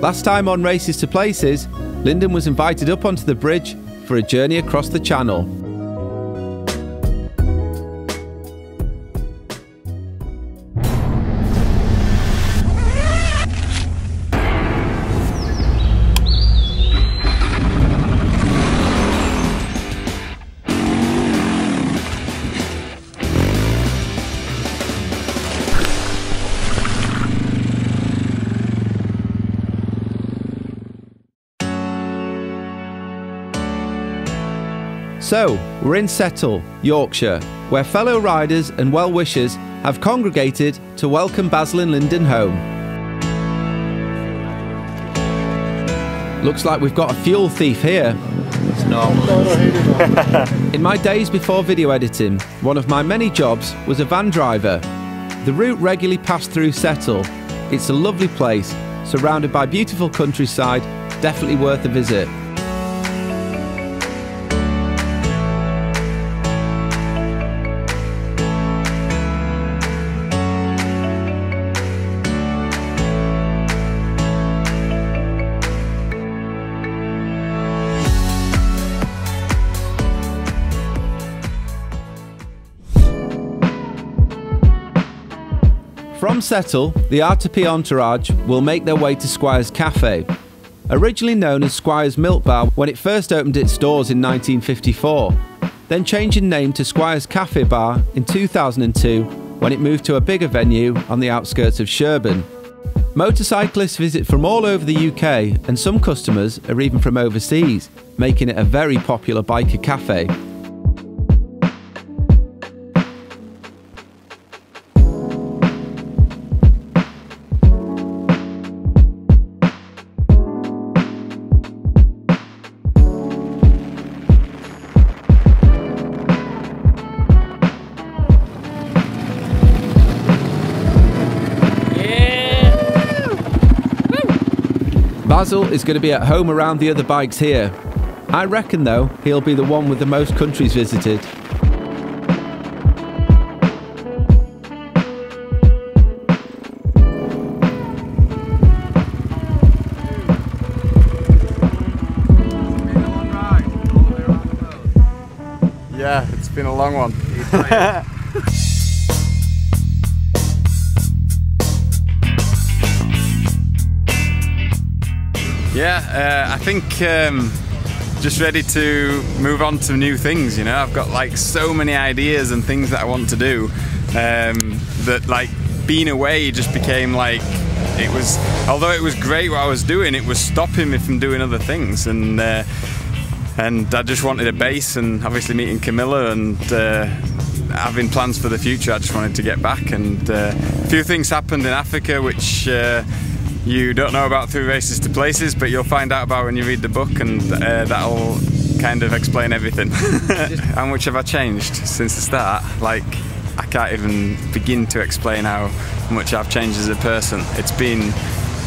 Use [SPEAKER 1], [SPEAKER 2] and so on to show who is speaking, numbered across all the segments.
[SPEAKER 1] Last time on Races to Places, Lyndon was invited up onto the bridge for a journey across the channel. So, we're in Settle, Yorkshire, where fellow riders and well-wishers have congregated to welcome Basil and Lyndon home. Looks like we've got a fuel thief here. It's normal. In my days before video editing, one of my many jobs was a van driver. The route regularly passed through Settle. It's a lovely place, surrounded by beautiful countryside, definitely worth a visit. From Settle, the R2P entourage will make their way to Squire's Cafe. Originally known as Squire's Milk Bar when it first opened its doors in 1954, then changing name to Squire's Cafe Bar in 2002 when it moved to a bigger venue on the outskirts of Sherburn. Motorcyclists visit from all over the UK and some customers are even from overseas, making it a very popular biker cafe. Basil is going to be at home around the other bikes here. I reckon though, he'll be the one with the most countries visited.
[SPEAKER 2] Yeah, it's been a long one. Yeah, I think just ready to move on to new things, you know. I've got like so many ideas and things that I want to do that like being away just became like, it was, although it was great what I was doing, it was stopping me from doing other things, and I just wanted a base, and obviously meeting Camilla and having plans for the future, I just wanted to get back, and a few things happened in Africa which you don't know about through Races to Places, but you'll find out about when you read the book, and that'll kind of explain everything. How much have I changed since the start? Like, I can't even begin to explain how much I've changed as a person. It's been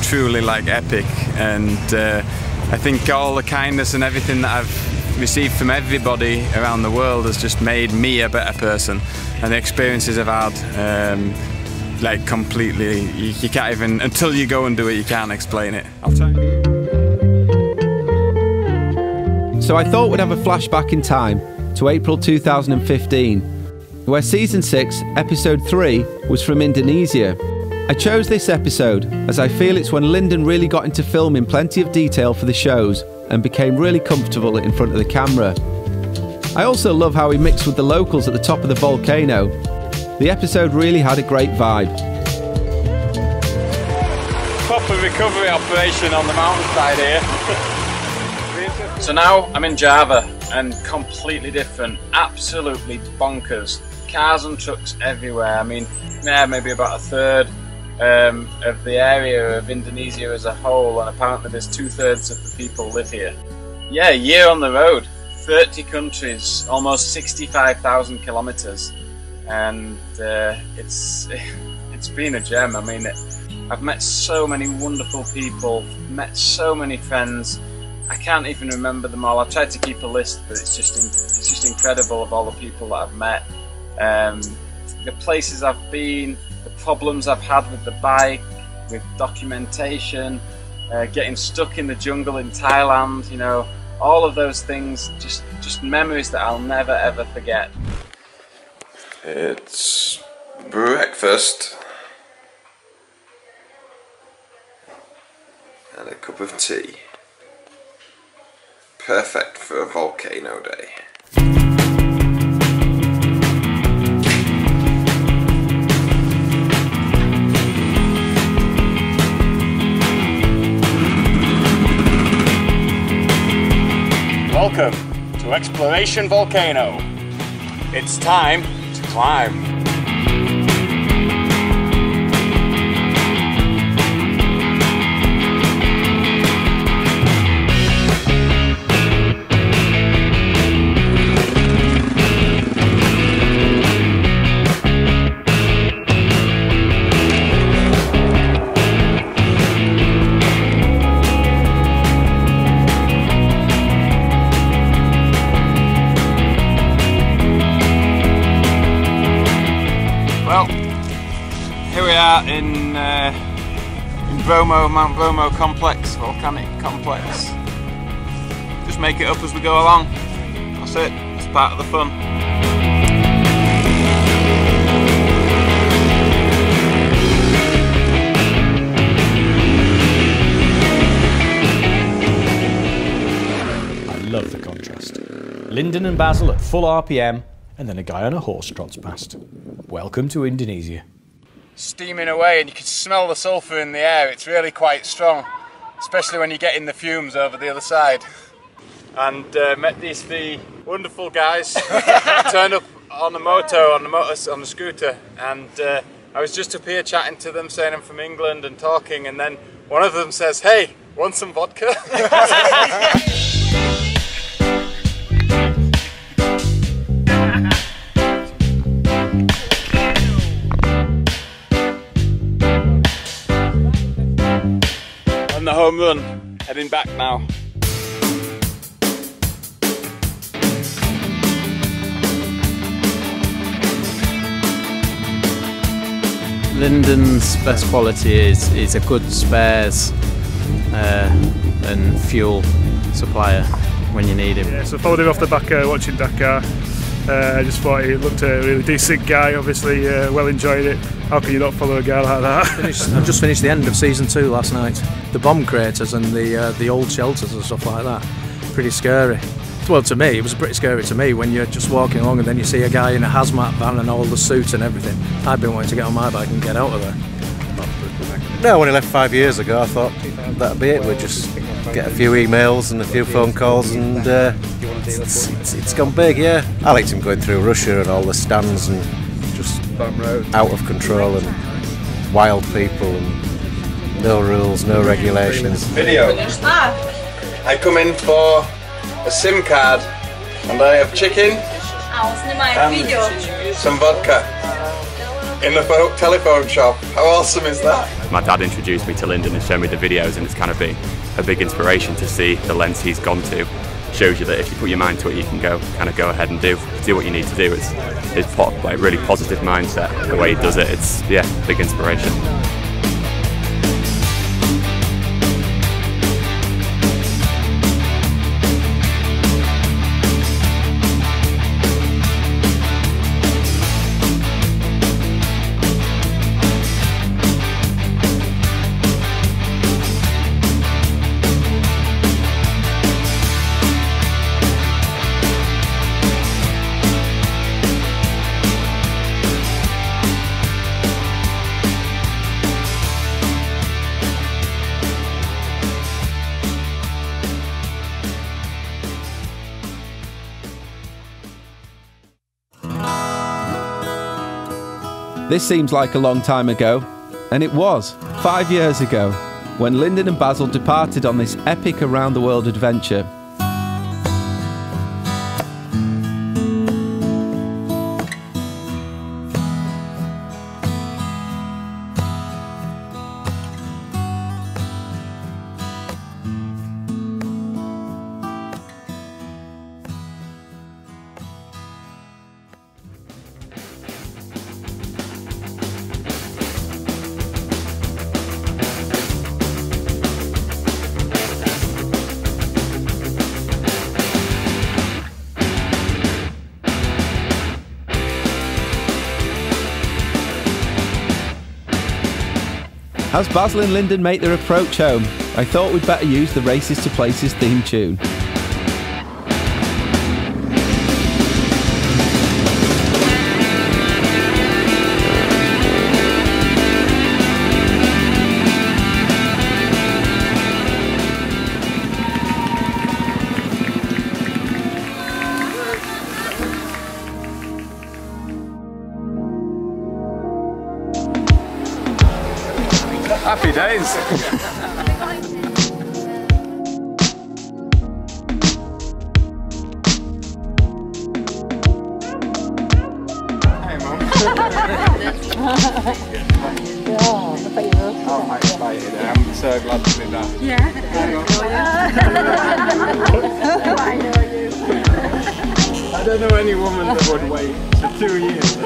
[SPEAKER 2] truly like epic, and I think all the kindness and everything that I've received from everybody around the world has just made me a better person, and the experiences I've had, like completely, you can't even, until you go and do it, you can't explain it.
[SPEAKER 1] So I thought we'd have a flashback in time to April 2015, where Season 6, Episode 3 was from Indonesia. I chose this episode as I feel it's when Lyndon really got into filming plenty of detail for the shows and became really comfortable in front of the camera. I also love how he mixed with the locals at the top of the volcano. The episode really had a great vibe.
[SPEAKER 2] Proper recovery operation on the mountainside here.
[SPEAKER 3] So now I'm in Java, and completely different, absolutely bonkers. Cars and trucks everywhere. I mean, yeah, maybe about a third of the area of Indonesia as a whole, and apparently there's 2/3 of the people live here. Yeah, a year on the road, 30 countries, almost 65,000 kilometers. And it's been a gem. I mean, I've met so many wonderful people, met so many friends. I can't even remember them all. I've tried to keep a list, but it's just incredible of all the people that I've met, the places I've been, the problems I've had with the bike, with documentation, getting stuck in the jungle in Thailand, you know, all of those things, just memories that I'll never ever forget.
[SPEAKER 4] It's breakfast and a cup of tea. Perfect for a volcano day.
[SPEAKER 5] Welcome to Exploration Volcano. It's time to climb.
[SPEAKER 2] In Bromo, Mount Bromo complex, volcanic complex. Just make it up as we go along. That's it, it's part of the fun.
[SPEAKER 6] I love the contrast. Lyndon and Basil at full RPM, and then a guy on a horse trots past. Welcome to Indonesia.
[SPEAKER 2] Steaming away, and you can smell the sulphur in the air. It's really quite strong, especially when you get in the fumes over the other side. And met these three wonderful guys. Turned up on the scooter, and I was just up here chatting to them, saying I'm from England and talking, and then one of them says, "Hey, want some vodka?" The home run, heading back now.
[SPEAKER 7] Lyndon's best quality is a good spares and fuel supplier when you need him.
[SPEAKER 8] Yeah, so followed him off the back watching Dakar. I just thought he looked a really decent guy, obviously well enjoyed it. How can you not follow a guy like that?
[SPEAKER 9] I've just finished the end of season 2 last night. The bomb craters and the old shelters and stuff like that. Pretty scary. Well, to me, it was pretty scary to me when you're just walking along and then you see a guy in a hazmat van and all the suit and everything. I've been wanting to get on my bike and get out of there.
[SPEAKER 10] No, when he left 5 years ago, I thought that'd be it. We'd just get a few emails and a few phone calls, and it's gone big, yeah. I liked him going through Russia and all the stands and just out of control and wild people and no rules, no regulations.
[SPEAKER 4] Video. I come in for a SIM card and I have chicken and some vodka in the telephone shop. How awesome is that?
[SPEAKER 11] My dad introduced me to Lyndon and showed me the videos, and it's kind of been a big inspiration to see the lengths he's gone to. Shows you that if you put your mind to it, you can go ahead and do what you need to do. It's like really positive mindset. The way he does it, it's big inspiration.
[SPEAKER 1] This seems like a long time ago, and it was 5 years ago when Lyndon and Basil departed on this epic around-the-world adventure. As Basil and Lyndon make their approach home, I thought we'd better use the Races to Places theme tune.
[SPEAKER 2] Happy days. Hey, Mum. I'm excited. I'm so glad to be back.
[SPEAKER 12] Yeah.
[SPEAKER 2] I know you. I don't know any woman that would wait for 2 years.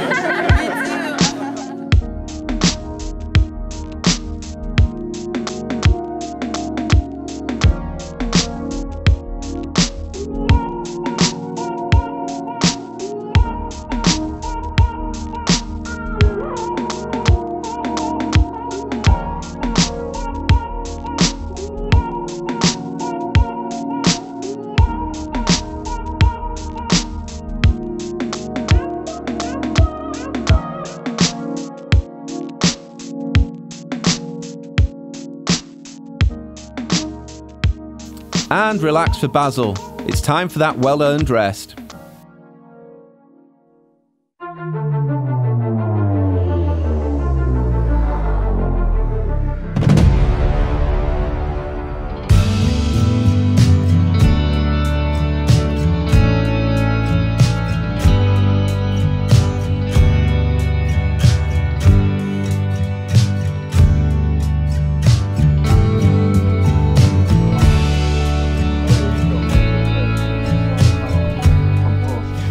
[SPEAKER 1] And relax for Basil. It's time for that well-earned rest.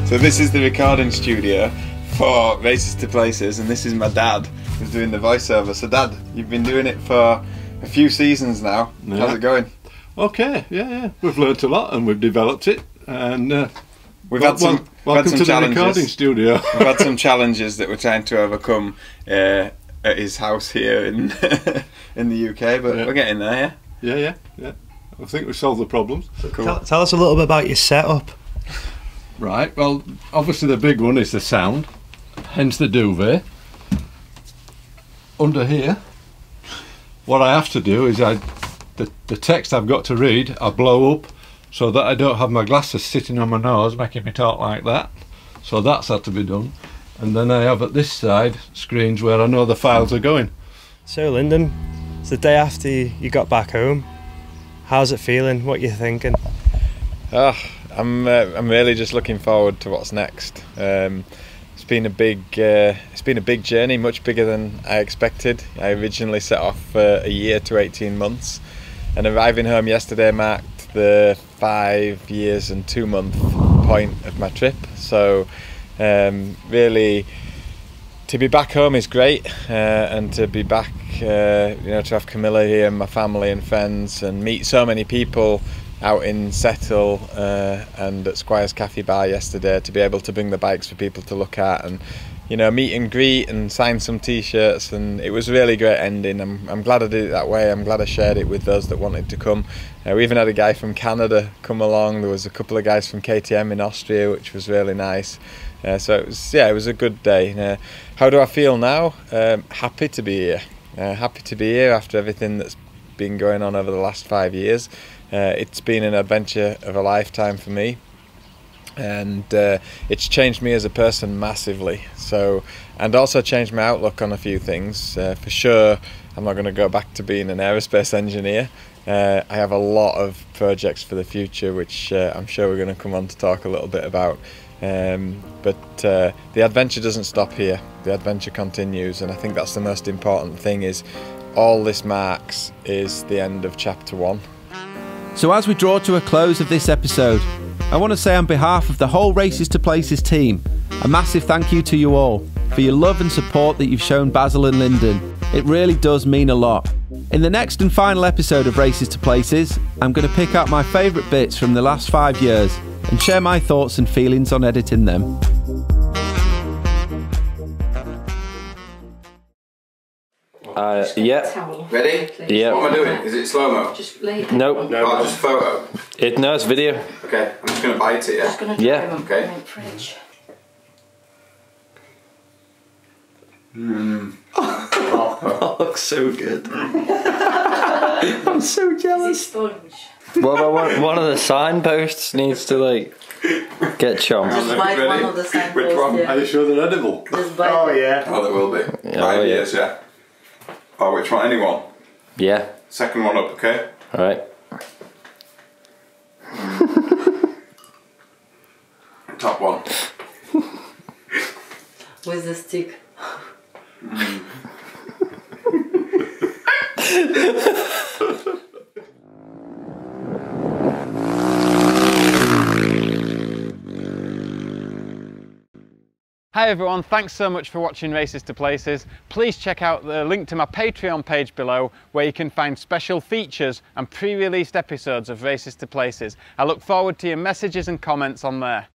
[SPEAKER 2] So this is the recording studio for Races to Places, and this is my dad who's doing the voiceover. So Dad, you've been doing it for a few seasons now. Yeah. How's it going?
[SPEAKER 13] Okay, yeah. We've learnt a lot and we've developed it, and
[SPEAKER 2] we've had some
[SPEAKER 13] welcome to
[SPEAKER 2] challenges.
[SPEAKER 13] The recording studio.
[SPEAKER 2] We've had some challenges that we're trying to overcome at his house here in in the UK, but we're getting there.
[SPEAKER 13] Yeah. I think we solved the problems.
[SPEAKER 14] Cool. Tell us a little bit about your setup.
[SPEAKER 13] Right, well, obviously the big one is the sound, hence the duvet. Under here, what I have to do is the text I've got to read, I blow up so that I don't have my glasses sitting on my nose making me talk like that. So that's had to be done. And then I have at this side screens where I know the files are going.
[SPEAKER 14] So Lyndon, it's the day after you got back home. How's it feeling? What are you thinking?
[SPEAKER 2] I'm really just looking forward to what's next. It's been a big journey, much bigger than I expected. I originally set off a year to 18 months, and arriving home yesterday marked the 5 years and 2 month point of my trip. So really, to be back home is great, and to be back, to have Camilla here and my family and friends, and meet so many people out in Settle and at Squire's Cafe Bar yesterday, to be able to bring the bikes for people to look at and meet and greet and sign some t-shirts, and it was a really great ending. I'm glad I did it that way. I'm glad I shared it with those that wanted to come. We even had a guy from Canada come along. There was a couple of guys from KTM in Austria, which was really nice. So it was a good day. How do I feel now? Happy to be here. Happy to be here after everything that's been going on over the last 5 years. It's been an adventure of a lifetime for me, and it's changed me as a person massively. So, and also changed my outlook on a few things. For sure, I'm not going to go back to being an aerospace engineer. I have a lot of projects for the future, which I'm sure we're going to come on to talk a little bit about. But the adventure doesn't stop here. The adventure continues, and I think that's the most important thing. Is all this marks is the end of chapter 1.
[SPEAKER 1] So as we draw to a close of this episode, I want to say on behalf of the whole Races to Places team, a massive thank you to you all for your love and support that you've shown Basil and Lyndon. It really does mean a lot. In the next and final episode of Races to Places, I'm going to pick out my favourite bits from the last 5 years and share my thoughts and feelings on editing them.
[SPEAKER 12] Yeah.
[SPEAKER 3] Ready?
[SPEAKER 12] Yeah.
[SPEAKER 3] What am I doing? Is it slow-mo?
[SPEAKER 12] Nope.
[SPEAKER 3] Oh, just photo.
[SPEAKER 12] No, it's video.
[SPEAKER 3] Okay, I'm just going to bite it, yeah?
[SPEAKER 12] Yeah.
[SPEAKER 3] Okay.
[SPEAKER 12] That looks so good. I'm so jealous. What about one of the signposts needs to like get chomped?
[SPEAKER 15] Just bite one of the signposts.
[SPEAKER 13] Which one?
[SPEAKER 15] Yeah.
[SPEAKER 13] Are you sure they're edible?
[SPEAKER 15] Just bite
[SPEAKER 13] Oh
[SPEAKER 15] it.
[SPEAKER 13] yeah.
[SPEAKER 3] Oh, there will be.
[SPEAKER 12] Oh,
[SPEAKER 3] Ideas, yeah. Oh, which one? Anyone?
[SPEAKER 12] Yeah.
[SPEAKER 3] Second one up, okay?
[SPEAKER 12] Alright.
[SPEAKER 3] Top one.
[SPEAKER 15] With the stick.
[SPEAKER 2] Hi everyone, thanks so much for watching Races to Places. Please check out the link to my Patreon page below where you can find special features and pre-released episodes of Races to Places. I look forward to your messages and comments on there.